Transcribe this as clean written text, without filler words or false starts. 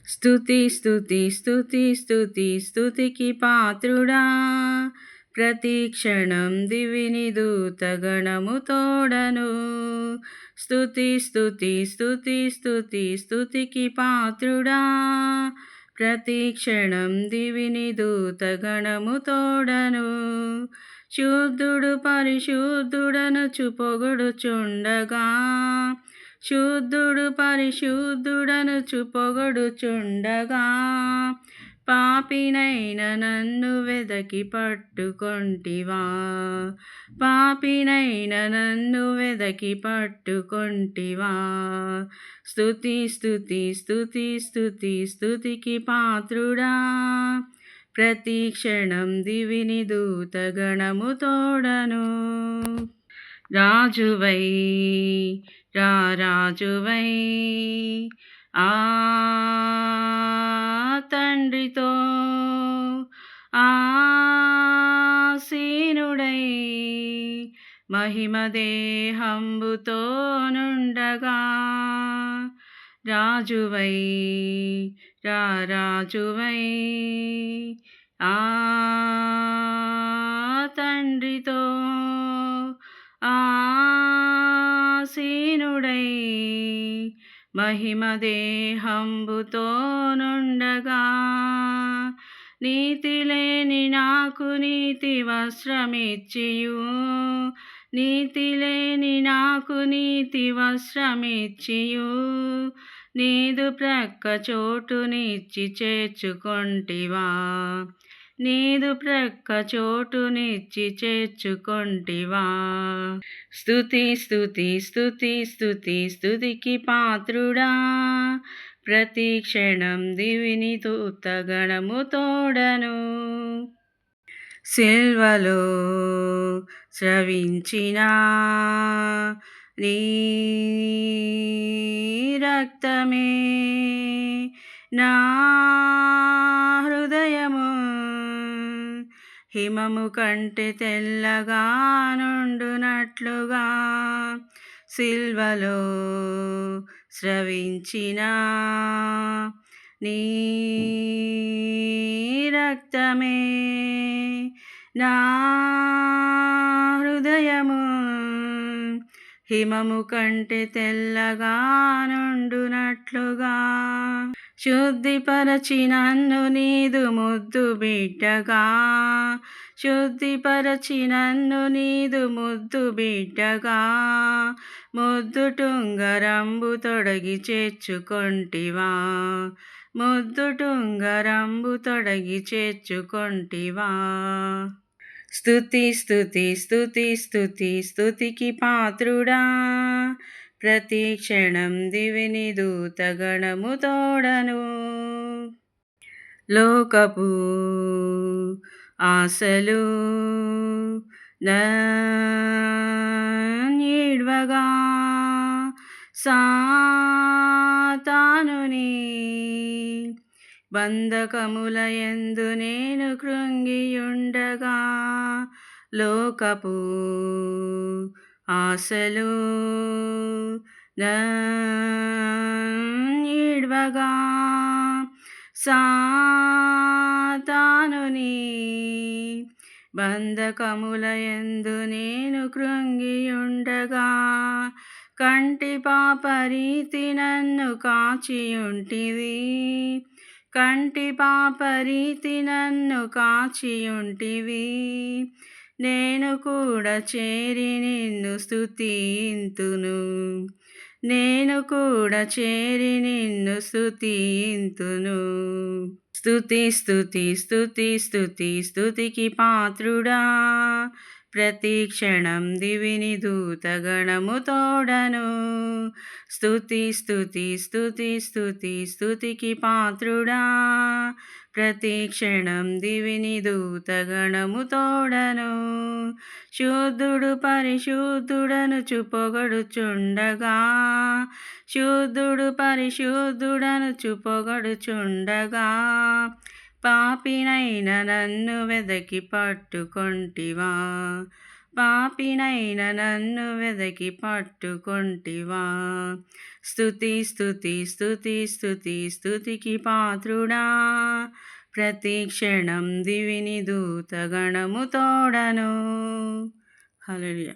స్తుతి స్తుతి స్తుతి స్తుతి స్తుతికి పాత్రుడా, ప్రతి క్షణం దివిని దూతగణము తోడను. స్తుతి స్తుతి స్తుతి స్తుతి స్తుతికి పాత్రుడా, ప్రతి క్షణం దివిని దూతగణము తోడను. శుద్ధుడు పరిశుద్ధుడనుచు పొగడుచుండగా, శుద్ధుడు పరిశుద్ధుడనుచు పొగడుచుండగా, పాపినైన నన్ను వెదకి పట్టుకొంటివా, పాపినైన నన్ను వెదకి పట్టుకొంటివా. స్తుతి స్తుతి స్తుతి స్తుతి స్తుతికి పాత్రుడా, ప్రతి క్షణం దివిని దూతగణము తోడను. రాజువై రాజువై ఆ తండ్రితో ఆసీనుడై మహిమ దేహంబుతో నుండగా, రాజువై రాజువై ఆ తండ్రితో ఆసీనుడై మహిమ దేహంబుతో నుండగా, నీతి లేని నాకు నీతి వస్త్రమిచ్చియు, నీతి లేని నాకు నీతి వస్త్రమిచ్చియు, నీదు ప్రక్క చోటునిచ్చి చేర్చుకొంటివా, నీదు ప్రక్క చోటునిచ్చి చేర్చుకొంటివా. స్తుతి స్తుతి స్తుతి స్తుతి స్తుతికి పాత్రుడా, ప్రతి క్షణం దివిని దూతగణము తోడను. సిల్వలో స్రవించిన నీ రక్తమే నా హృదయము హిమము కంటే తెల్లగా నుండునట్లుగా, సిల్వలో స్రవించిన నీ రక్తమే నా హృదయము హిమము కంటే తెల్లగా నుండునట్లుగా, శుద్ధిపరచి నన్ను నీదు ముద్దు బిడ్డగా, శుద్ధిపరచి నన్ను నీదు ముద్దు బిడ్డగా, ముద్దు టుంగరంబు తొడగి చేర్చుకొంటివా, ముద్దు టుంగరంబు తొడగి చేర్చుకొంటివా. స్తుతి స్తుతి స్తుతి స్తుతి స్తుతికి పాత్రుడా, ప్రతి క్షణం దివిని దూతగణము తోడను. లోకపు ఆశలు నన్నిడ్వగా, సాతానుని బంధకముల యందు నేను కృంగియుండగా, లోకపు ఆశలు నన్నిడ్వగా, సాతానుని బంధకముల యందు నేను కృంగియుండగా, కంటి పాపరీతి నన్ను కాచియుంటివి, కంటి పాపరీతి నన్ను కాచియుంటివి, నేను కూడా చేరి నిన్ను స్తుతింతును, నేను కూడా చేరి నిన్ను స్తుతింతును. స్తుతి స్తుతి స్తుతి స్తుతి స్తుతికి పాత్రుడా, ప్రతి క్షణం దివిని దూతగణము తోడను. స్తుతి స్తుతి స్తుతి స్తుతి స్తుతికి పాత్రుడా, ప్రతి క్షణం దివిని దూతగణము తోడను. శుద్ధుడు పరిశుద్ధుడనుచు పొగడుచుండగా, శుద్ధుడు పరిశుద్ధుడనుచు పొగడుచుండగా, పాపినైన నన్ను వెదకి పట్టుకొంటివా, పాపినైన నన్ను వెదకి పట్టుకొంటివా. స్తుతి స్తుతి స్తుతి స్తుతి స్తుతికి పాత్రుడా, ప్రతి క్షణం దివిని దూతగణము తోడను. హల్లెలూయా.